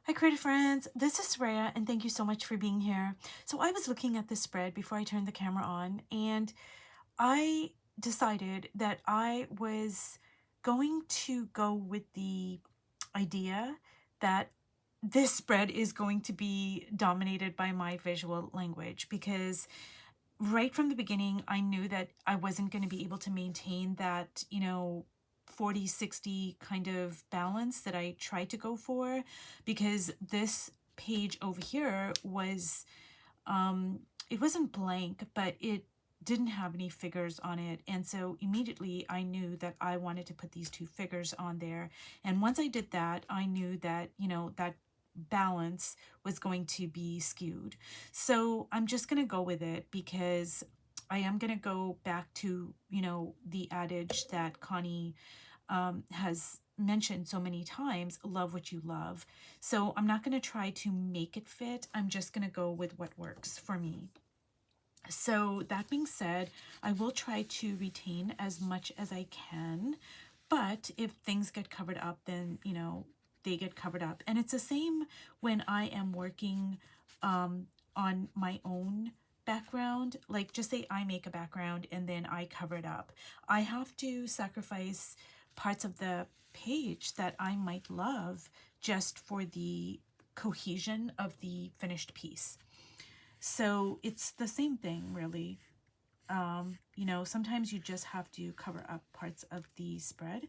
Hi creative friends, this is Rhea and thank you so much for being here. So I was looking at this spread before I turned the camera on and I decided that I was going to go with the idea that this spread is going to be dominated by my visual language because right from the beginning, I knew that I wasn't going to be able to maintain that, 40-60 kind of balance that I tried to go for, because this page over here was, it wasn't blank, but it didn't have any figures on it. And so immediately I knew that I wanted to put these two figures on there. And once I did that, I knew that, that balance was going to be skewed. So I'm just going to go with it because I am going to go back to, the adage that Connie has mentioned so many times, love what you love. So I'm not going to try to make it fit. I'm just going to go with what works for me. So that being said, I will try to retain as much as I can, but if things get covered up, then, they get covered up. And it's the same when I am working on my own background. Like, just say I make a background and then I cover it up. I have to sacrifice parts of the page that I might love just for the cohesion of the finished piece. So it's the same thing, really. Sometimes you just have to cover up parts of the spread.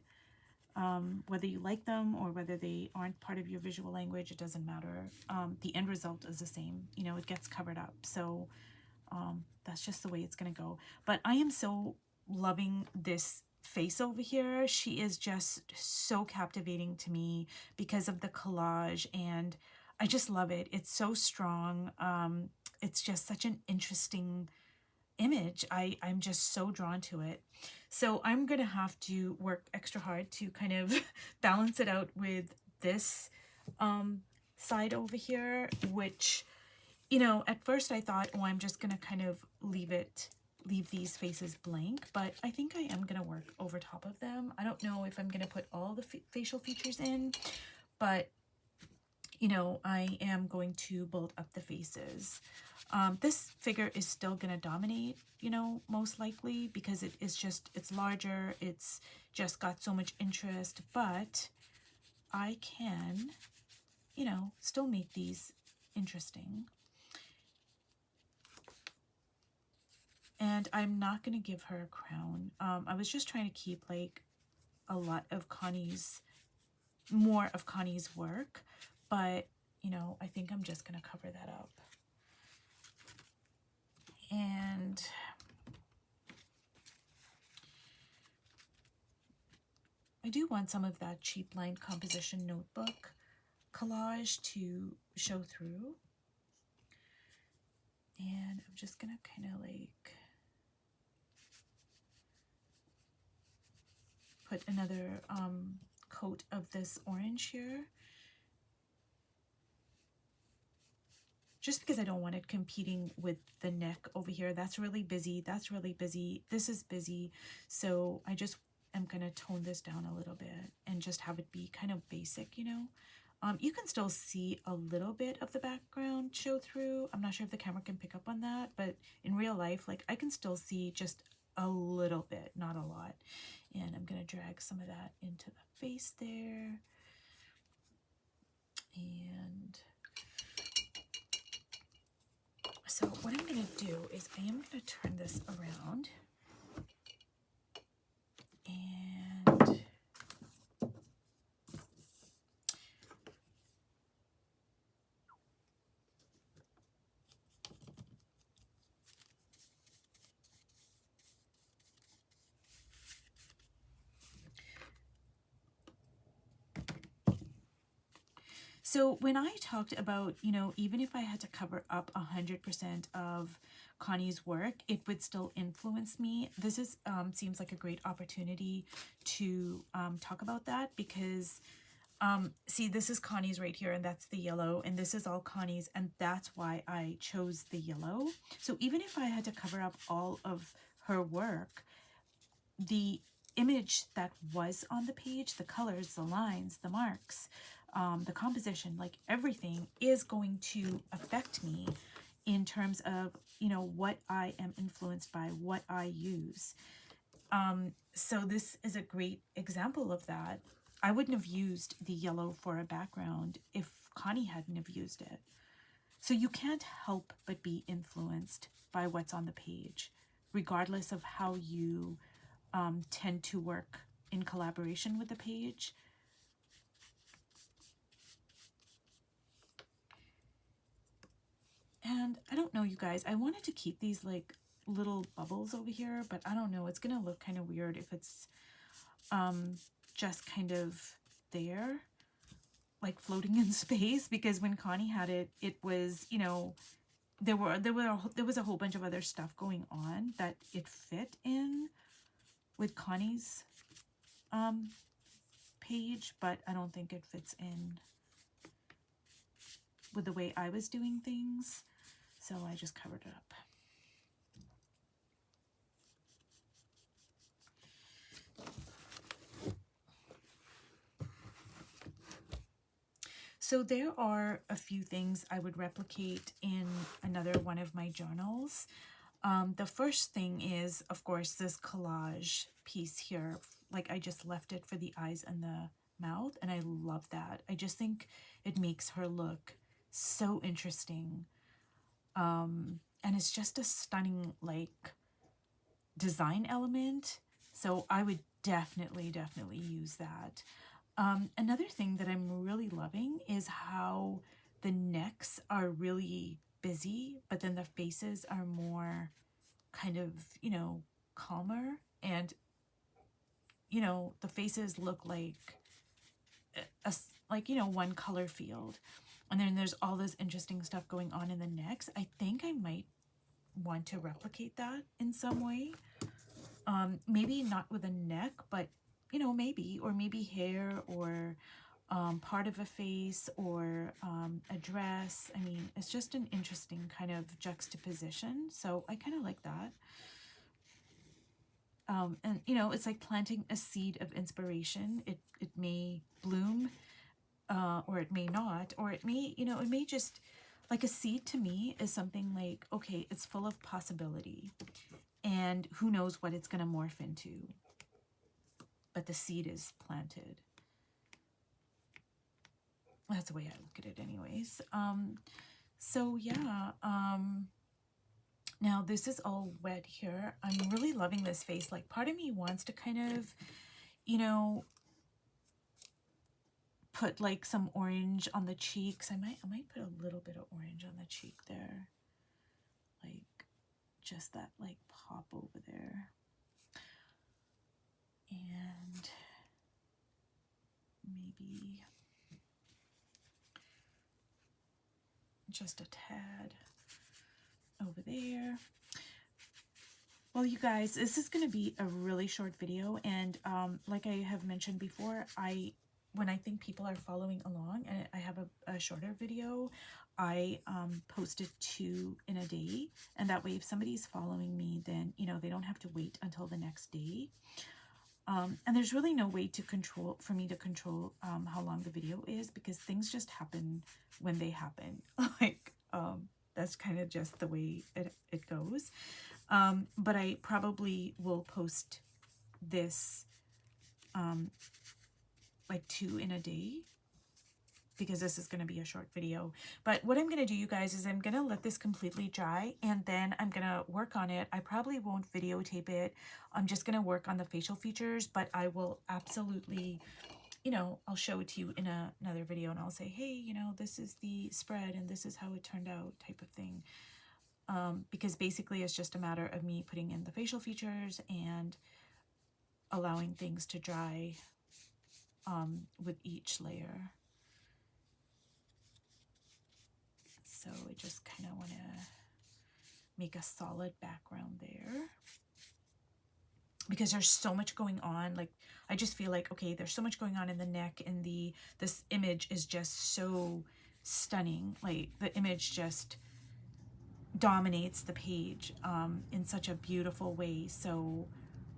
Whether you like them or whether they aren't part of your visual language, it doesn't matter. The end result is the same. It gets covered up. So that's just the way it's going to go. But I am so loving this face over here. She is just so captivating to me because of the collage, and I just love it. It's so strong. It's just such an interesting image. I'm just so drawn to it. So I'm going to have to work extra hard to kind of balance it out with this side over here, which, at first I thought, oh, I'm just going to kind of leave these faces blank, but I think I am going to work over top of them. I don't know if I'm going to put all the facial features in, but I am going to build up the faces. This figure is still going to dominate, most likely, because it's larger. It's just got so much interest, but I can, still make these interesting. And I'm not going to give her a crown. I was just trying to keep like a lot of more of Connie's work, but I think I'm just going to cover that up. And I do want some of that cheap line composition notebook collage to show through. And I'm just going to kind of like put another coat of this orange here, just because I don't want it competing with the neck over here. That's really busy. That's really busy. This is busy. So I just am going to tone this down a little bit and just have it be kind of basic, You can still see a little bit of the background show through. I'm not sure if the camera can pick up on that, but in real life, like, I can still see just a little bit, not a lot. And I'm going to drag some of that into the face there. And so what I'm going to do is I am going to turn this around and so when I talked about, even if I had to cover up 100% of Connie's work, it would still influence me. This is seems like a great opportunity to talk about that, because see, this is Connie's right here, and that's the yellow, and this is all Connie's, and that's why I chose the yellow. So even if I had to cover up all of her work, the image that was on the page, the colors, the lines, the marks, the composition, like everything is going to affect me in terms of, you know, what I am influenced by, what I use. So this is a great example of that. I wouldn't have used the yellow for a background if Connie hadn't have used it. So you can't help but be influenced by what's on the page, regardless of how you tend to work in collaboration with the page. And I don't know, you guys, I wanted to keep these like little bubbles over here, but I don't know, it's gonna look kind of weird if it's just kind of there, like floating in space, because when Connie had it, it was, you know, there was a whole bunch of other stuff going on that it fit in with Connie's page, but I don't think it fits in with the way I was doing things, so I just covered it up. So there are a few things I would replicate in another one of my journals. The first thing is, of course, this collage piece here. Like, I just left it for the eyes and the mouth, and I love that. I just think it makes her look so interesting. And it's just a stunning, like, design element. So I would definitely use that. Another thing that I'm really loving is how the necks are really busy, but then the faces are more kind of, you know, calmer, and, you know, the faces look like like, you know, one color field. And then there's all this interesting stuff going on in the necks. I think I might want to replicate that in some way. Maybe not with a neck, but, you know, maybe, or maybe hair, or part of a face, or a dress. I mean, it's just an interesting kind of juxtaposition. So I kind of like that. And, you know, it's like planting a seed of inspiration. It may bloom, or it may not, or it may, you know, it may just, like, a seed to me is something like, okay, it's full of possibility, and who knows what it's going to morph into, but the seed is planted. That's the way I look at it anyways. So yeah, now this is all wet here. I'm really loving this face. Like, part of me wants to kind of, you know, put like some orange on the cheeks. I might put a little bit of orange on the cheek there. Like, just that like pop over there. And maybe just a tad over there. Well, you guys, this is going to be a really short video, and like I have mentioned before, when I think people are following along and I have a shorter video, I post it 2 in a day, and that way if somebody's following me, then, you know, they don't have to wait until the next day. And there's really no way for me to control how long the video is, because things just happen when they happen. Like, that's kind of just the way it goes. But I probably will post this like 2 in a day, because this is going to be a short video. But what I'm going to do, you guys, is I'm going to let this completely dry, and then I'm going to work on it. I probably won't videotape it. I'm just going to work on the facial features, but I will absolutely, you know, I'll show it to you in another video, and I'll say, hey, you know, this is the spread and this is how it turned out, type of thing. Because basically it's just a matter of me putting in the facial features and allowing things to dry with each layer. So I just kind of want to make a solid background there, because there's so much going on. Like, I just feel like, okay, there's so much going on in the neck, and this image is just so stunning. Like, the image just dominates the page in such a beautiful way. So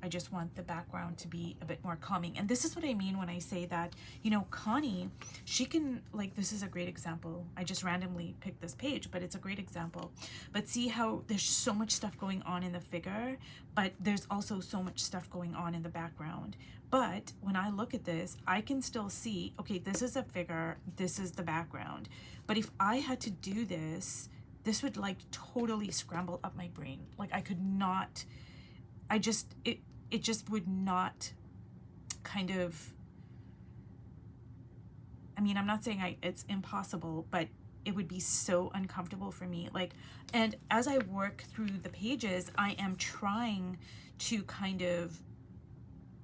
I just want the background to be a bit more calming. And this is what I mean when I say that, you know, Connie, she can, like, this is a great example. I just randomly picked this page, but it's a great example. But see how there's so much stuff going on in the figure, but there's also so much stuff going on in the background. But when I look at this, I can still see, okay, this is a figure, this is the background. But if I had to do this, this would like totally scramble up my brain. Like I could not, it just would not kind of, I mean, I'm not saying it's impossible, but it would be so uncomfortable for me. Like, and as I work through the pages, I am trying to kind of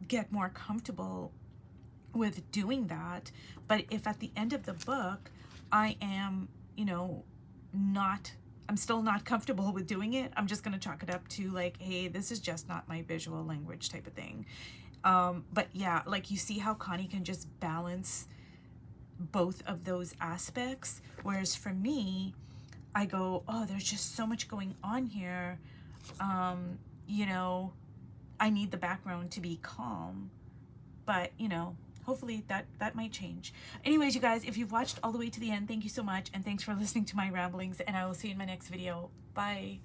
get more comfortable with doing that. But if at the end of the book, I am, you know, I'm still not comfortable with doing it, I'm just going to chalk it up to like, hey, this is just not my visual language type of thing. But yeah, like you see how Connie can just balance both of those aspects. Whereas for me, I go, oh, there's just so much going on here. You know, I need the background to be calm, but you know, hopefully that might change. Anyways, you guys, if you've watched all the way to the end, thank you so much. And thanks for listening to my ramblings, and I will see you in my next video. Bye.